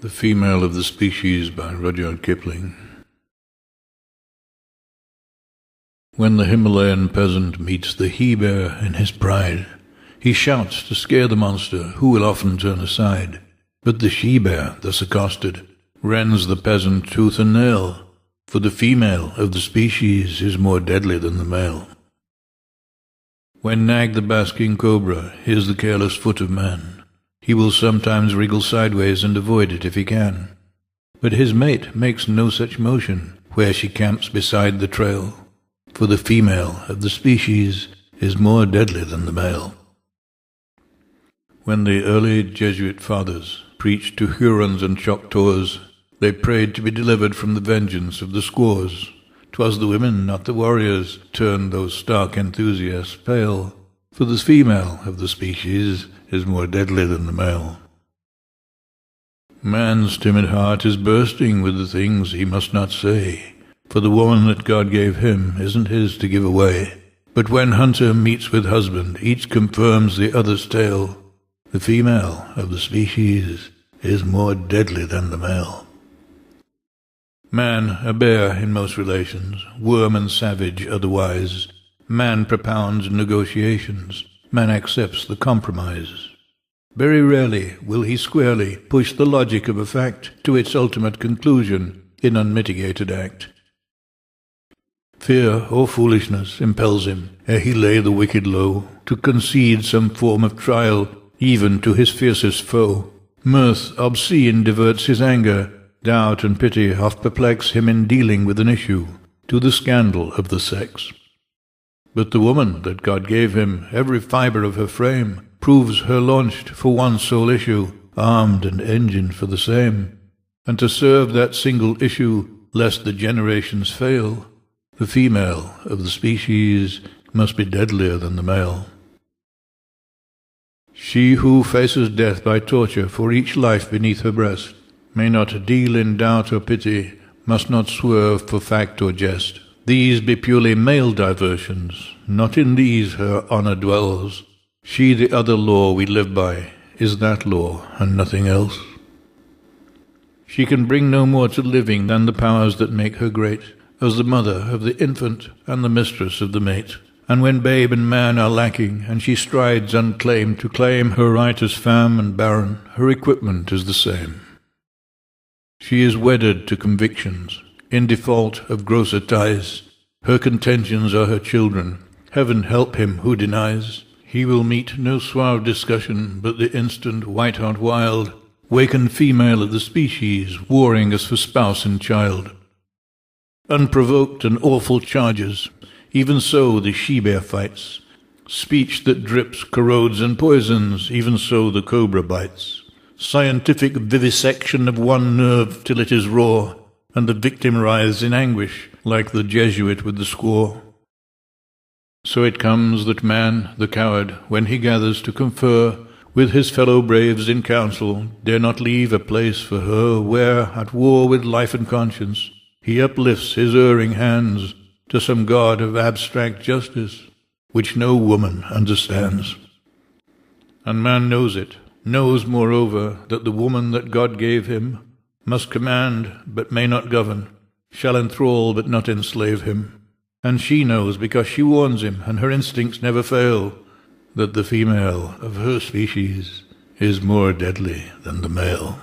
The Female of the Species by Rudyard Kipling. When the Himalayan peasant meets the he-bear in his pride, he shouts to scare the monster, who will often turn aside. But the she-bear, thus accosted, rends the peasant tooth and nail, for the female of the species is more deadly than the male. When Nag the basking cobra hears the careless foot of man, he will sometimes wriggle sideways and avoid it if he can. But his mate makes no such motion where she camps beside the trail, for the female of the species is more deadly than the male. When the early Jesuit fathers preached to Hurons and Choctaws, they prayed to be delivered from the vengeance of the squaws. 'Twas the women, not the warriors, turned those stark enthusiasts pale, for the female of the species is more deadly than the male. Man's timid heart is bursting with the things he must not say, for the woman that God gave him isn't his to give away. But when hunter meets with husband, each confirms the other's tale. The female of the species is more deadly than the male. Man a bear in most relations, worm and savage otherwise. Man propounds negotiations, man accepts the compromise. Very rarely will he squarely push the logic of a fact to its ultimate conclusion in unmitigated act. Fear or foolishness impels him, ere he lay the wicked low, to concede some form of trial, even to his fiercest foe. Mirth obscene diverts his anger, doubt and pity oft perplex him in dealing with an issue, to the scandal of the sex. But the woman that God gave him, every fibre of her frame, proves her launched for one sole issue, armed and engined for the same. And to serve that single issue, lest the generations fail, the female of the species must be deadlier than the male. She who faces death by torture for each life beneath her breast may not deal in doubt or pity, must not swerve for fact or jest. These be purely male diversions, not in these her honour dwells. She the other law we live by, is that law and nothing else. She can bring no more to living than the powers that make her great, as the mother of the infant and the mistress of the mate. And when babe and man are lacking, and she strides unclaimed to claim her right as femme and baron, her equipment is the same. She is wedded to convictions, in default of grosser ties. Her contentions are her children. Heaven help him who denies. He will meet no suave discussion, but the instant white-hot wild, wakened female of the species, warring as for spouse and child. Unprovoked and awful charges, even so the she-bear fights. Speech that drips, corrodes, and poisons, even so the cobra bites. Scientific vivisection of one nerve till it is raw, and the victim writhes in anguish, like the Jesuit with the squaw. So it comes that man, the coward, when he gathers to confer with his fellow braves in council, dare not leave a place for her where, at war with life and conscience, he uplifts his erring hands to some god of abstract justice, which no woman understands. And man knows it, knows moreover that the woman that God gave him must command but may not govern, shall enthrall but not enslave him. And she knows, because she warns him, and her instincts never fail, that the female of her species is more deadly than the male.